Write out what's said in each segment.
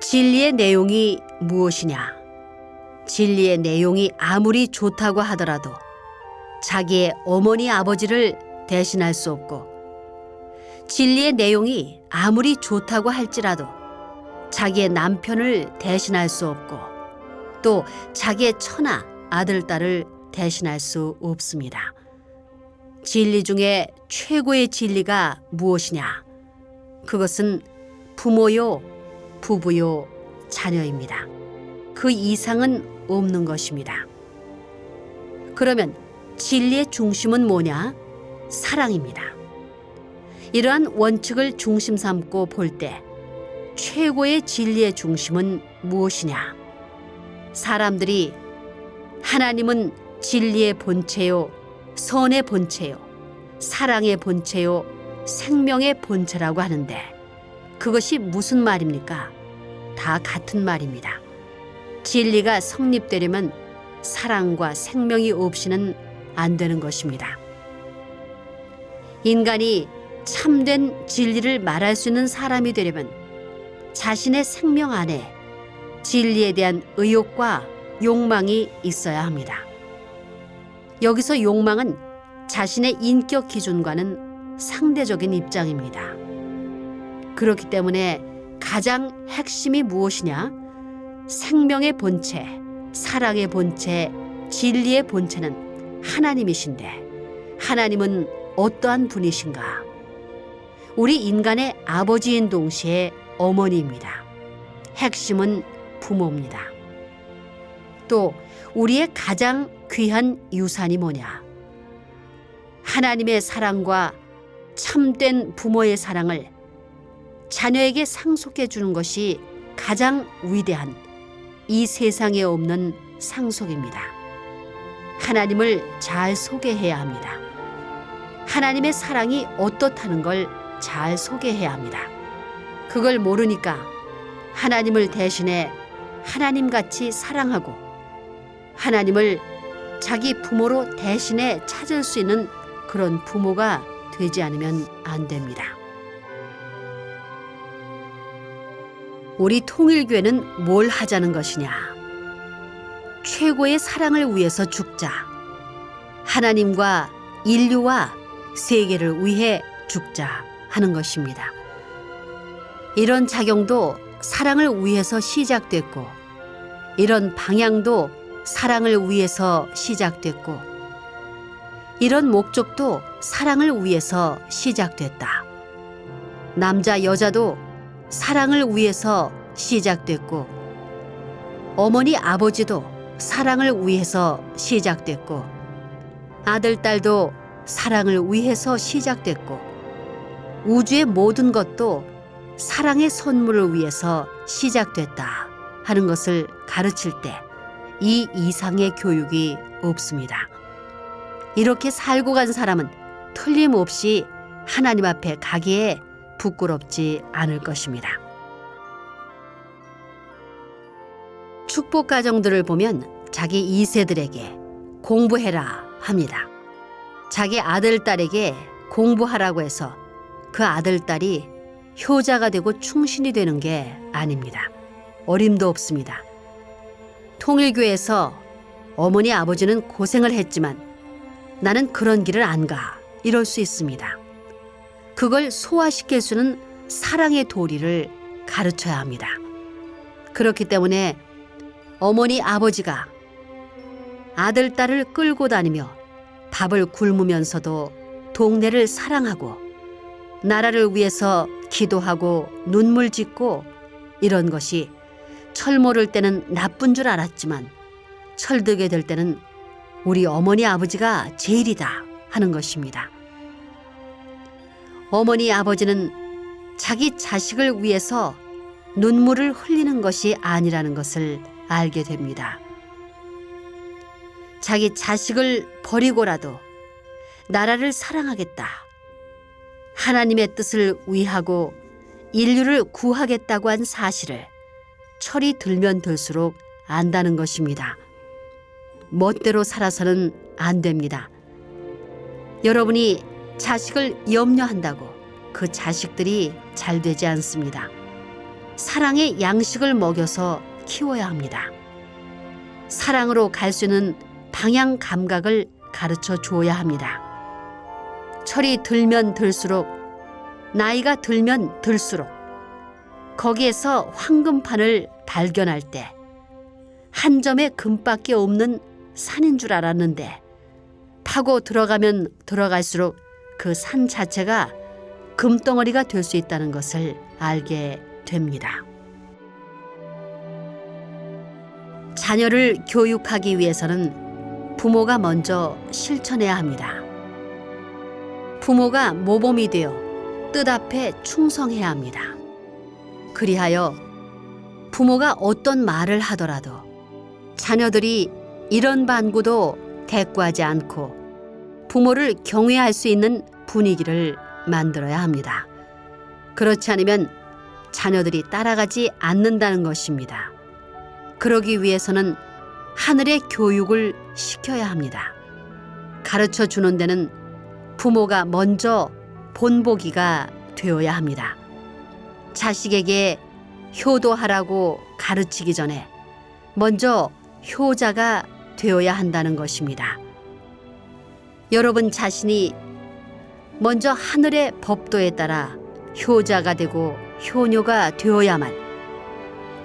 진리의 내용이 무엇이냐? 진리의 내용이 아무리 좋다고 하더라도 자기의 어머니 아버지를 대신할 수 없고, 진리의 내용이 아무리 좋다고 할지라도 자기의 남편을 대신할 수 없고, 또 자기의 처나 아들, 딸을 대신할 수 없습니다. 진리 중에 최고의 진리가 무엇이냐? 그것은 부모요, 부부요, 자녀입니다. 그 이상은 없는 것입니다. 그러면 진리의 중심은 뭐냐? 사랑입니다. 이러한 원칙을 중심 삼고 볼 때 최고의 진리의 중심은 무엇이냐? 사람들이 하나님은 진리의 본체요, 선의 본체요, 사랑의 본체요, 생명의 본체라고 하는데, 그것이 무슨 말입니까? 다 같은 말입니다. 진리가 성립되려면 사랑과 생명이 없이는 안 되는 것입니다. 인간이 참된 진리를 말할 수 있는 사람이 되려면 자신의 생명 안에 진리에 대한 의욕과 욕망이 있어야 합니다. 여기서 욕망은 자신의 인격 기준과는 상대적인 입장입니다. 그렇기 때문에 가장 핵심이 무엇이냐? 생명의 본체, 사랑의 본체, 진리의 본체는 하나님이신데, 하나님은 어떠한 분이신가? 우리 인간의 아버지인 동시에 어머니입니다. 핵심은 부모입니다. 또 우리의 가장 귀한 유산이 뭐냐? 하나님의 사랑과 참된 부모의 사랑을 자녀에게 상속해 주는 것이 가장 위대한, 이 세상에 없는 상속입니다. 하나님을 잘 소개해야 합니다. 하나님의 사랑이 어떻다는 걸 잘 소개해야 합니다. 그걸 모르니까 하나님을 대신해 하나님같이 사랑하고 하나님을 자기 부모로 대신해 찾을 수 있는 그런 부모가 되지 않으면 안 됩니다. 우리 통일교회는 뭘 하자는 것이냐? 최고의 사랑을 위해서 죽자. 하나님과 인류와 세계를 위해 죽자 하는 것입니다. 이런 작용도 사랑을 위해서 시작됐고, 이런 방향도 사랑을 위해서 시작됐고, 이런 목적도 사랑을 위해서 시작됐다. 남자 여자도 사랑을 위해서 시작됐고, 어머니 아버지도 사랑을 위해서 시작됐고, 아들 딸도 사랑을 위해서 시작됐고, 우주의 모든 것도 사랑의 선물을 위해서 시작됐다 하는 것을 가르칠 때 이 이상의 교육이 없습니다. 이렇게 살고 간 사람은 틀림없이 하나님 앞에 가기에 부끄럽지 않을 것입니다. 축복 가정들을 보면 자기 2세들에게 공부해라 합니다. 자기 아들, 딸에게 공부하라고 해서 그 아들, 딸이 효자가 되고 충신이 되는 게 아닙니다. 어림도 없습니다. 통일교에서 어머니 아버지는 고생을 했지만 나는 그런 길을 안 가, 이럴 수 있습니다. 그걸 소화시킬 수는 사랑의 도리를 가르쳐야 합니다. 그렇기 때문에 어머니 아버지가 아들, 딸을 끌고 다니며 밥을 굶으면서도 동네를 사랑하고 나라를 위해서 기도하고 눈물 짓고, 이런 것이 철 모를 때는 나쁜 줄 알았지만 철들게 될 때는 우리 어머니 아버지가 제일이다 하는 것입니다. 어머니 아버지는 자기 자식을 위해서 눈물을 흘리는 것이 아니라는 것을 알게 됩니다. 자기 자식을 버리고라도 나라를 사랑하겠다, 하나님의 뜻을 위하고 인류를 구하겠다고 한 사실을 철이 들면 들수록 안다는 것입니다. 멋대로 살아서는 안 됩니다. 여러분이 자식을 염려한다고 그 자식들이 잘 되지 않습니다. 사랑의 양식을 먹여서 키워야 합니다. 사랑으로 갈 수 있는 방향 감각을 가르쳐 주어야 합니다. 철이 들면 들수록, 나이가 들면 들수록 거기에서 황금판을 발견할 때 한 점의 금밖에 없는 산인 줄 알았는데 파고 들어가면 들어갈수록 그 산 자체가 금덩어리가 될 수 있다는 것을 알게 됩니다. 자녀를 교육하기 위해서는 부모가 먼저 실천해야 합니다. 부모가 모범이 되어 뜻 앞에 충성해야 합니다. 그리하여 부모가 어떤 말을 하더라도 자녀들이 이런 반구도 대꾸하지 않고 부모를 경외할 수 있는 분위기를 만들어야 합니다. 그렇지 않으면 자녀들이 따라가지 않는다는 것입니다. 그러기 위해서는 하늘의 교육을 시켜야 합니다. 가르쳐 주는 데는 부모가 먼저 본보기가 되어야 합니다. 자식에게 효도하라고 가르치기 전에 먼저 효자가 되어야 한다는 것입니다. 여러분 자신이 먼저 하늘의 법도에 따라 효자가 되고 효녀가 되어야만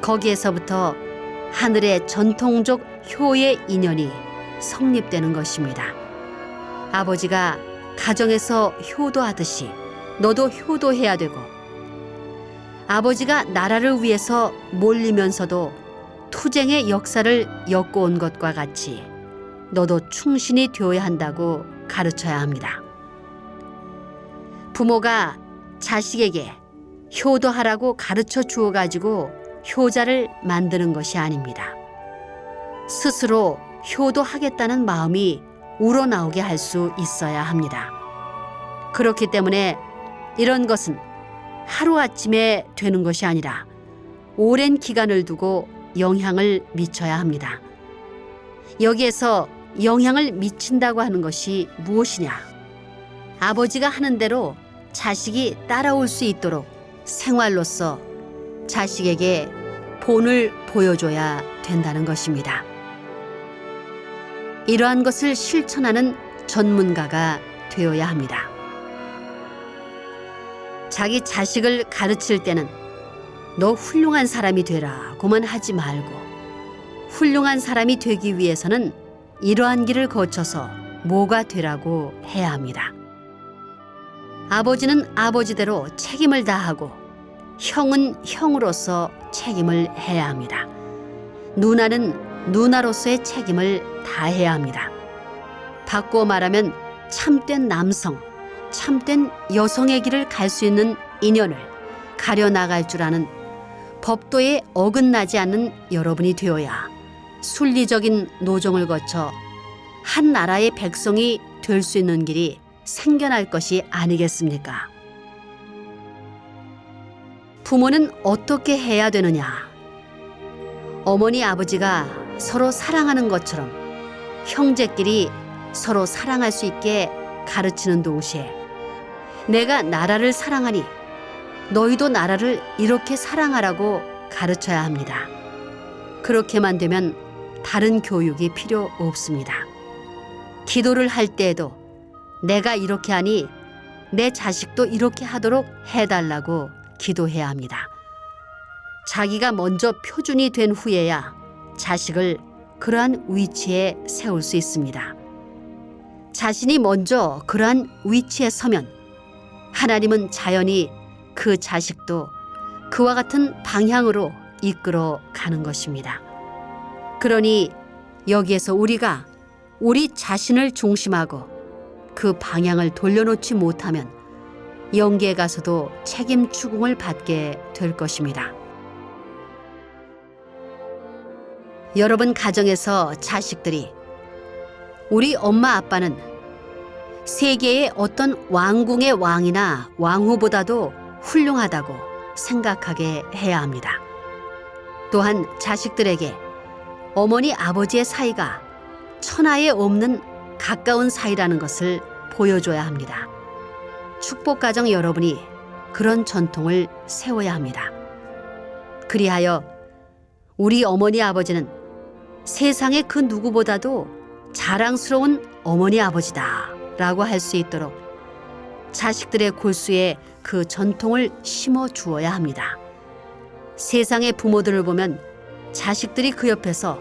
거기에서부터 하늘의 전통적 효의 인연이 성립되는 것입니다. 아버지가 가정에서 효도하듯이 너도 효도해야 되고, 아버지가 나라를 위해서 몰리면서도 투쟁의 역사를 엮어온 것과 같이 너도 충신이 되어야 한다고 가르쳐야 합니다. 부모가 자식에게 효도하라고 가르쳐 주어가지고 효자를 만드는 것이 아닙니다. 스스로 효도하겠다는 마음이 우러나오게 할 수 있어야 합니다. 그렇기 때문에 이런 것은 하루아침에 되는 것이 아니라 오랜 기간을 두고 영향을 미쳐야 합니다. 여기에서 영향을 미친다고 하는 것이 무엇이냐? 아버지가 하는 대로 자식이 따라올 수 있도록 생활로서 자식에게 본을 보여줘야 된다는 것입니다. 이러한 것을 실천하는 전문가가 되어야 합니다. 자기 자식을 가르칠 때는 너 훌륭한 사람이 되라고만 하지 말고, 훌륭한 사람이 되기 위해서는 이러한 길을 거쳐서 뭐가 되라고 해야 합니다. 아버지는 아버지대로 책임을 다하고 형은 형으로서 책임을 해야 합니다. 누나는 누나로서의 책임을 다해야 합니다. 바꾸어 말하면 참된 남성, 참된 여성의 길을 갈 수 있는 인연을 가려나갈 줄 아는 법도에 어긋나지 않는 여러분이 되어야 순리적인 노정을 거쳐 한 나라의 백성이 될 수 있는 길이 생겨날 것이 아니겠습니까? 부모는 어떻게 해야 되느냐? 어머니 아버지가 서로 사랑하는 것처럼 형제끼리 서로 사랑할 수 있게 가르치는 동시에 내가 나라를 사랑하니 너희도 나라를 이렇게 사랑하라고 가르쳐야 합니다. 그렇게만 되면 다른 교육이 필요 없습니다. 기도를 할 때에도 내가 이렇게 하니 내 자식도 이렇게 하도록 해달라고 기도해야 합니다. 자기가 먼저 표준이 된 후에야 자식을 그러한 위치에 세울 수 있습니다. 자신이 먼저 그러한 위치에 서면 하나님은 자연히 그 자식도 그와 같은 방향으로 이끌어 가는 것입니다. 그러니 여기에서 우리가 우리 자신을 중심하고 그 방향을 돌려놓지 못하면 영계에 가서도 책임 추궁을 받게 될 것입니다. 여러분 가정에서 자식들이 우리 엄마 아빠는 세계의 어떤 왕궁의 왕이나 왕후보다도 훌륭하다고 생각하게 해야 합니다. 또한 자식들에게 어머니 아버지의 사이가 천하에 없는 가까운 사이라는 것을 보여줘야 합니다. 축복가정 여러분이 그런 전통을 세워야 합니다. 그리하여 우리 어머니 아버지는 세상의 그 누구보다도 자랑스러운 어머니 아버지다 라고 할 수 있도록 자식들의 골수에 그 전통을 심어 주어야 합니다. 세상의 부모들을 보면 자식들이 그 옆에서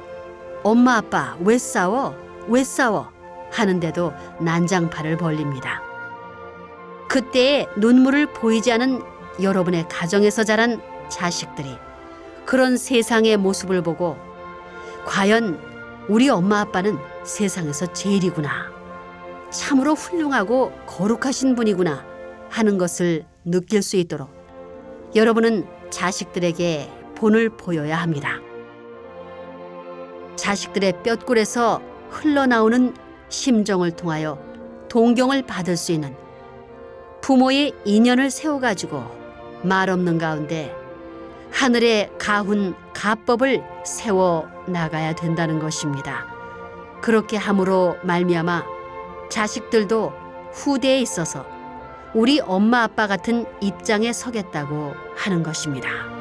엄마 아빠 왜 싸워? 왜 싸워? 하는데도 난장판을 벌립니다. 그때의 눈물을 보이지 않은 여러분의 가정에서 자란 자식들이 그런 세상의 모습을 보고 과연 우리 엄마 아빠는 세상에서 제일이구나. 참으로 훌륭하고 거룩하신 분이구나 하는 것을 느낄 수 있도록 여러분은 자식들에게 본을 보여야 합니다. 자식들의 뼈골에서 흘러나오는 심정을 통하여 동경을 받을 수 있는 부모의 인연을 세워가지고 말 없는 가운데 하늘의 가훈 가법을 세워 나가야 된다는 것입니다. 그렇게 함으로 말미암아 자식들도 후대에 있어서 우리 엄마 아빠 같은 입장에 서겠다고 하는 것입니다.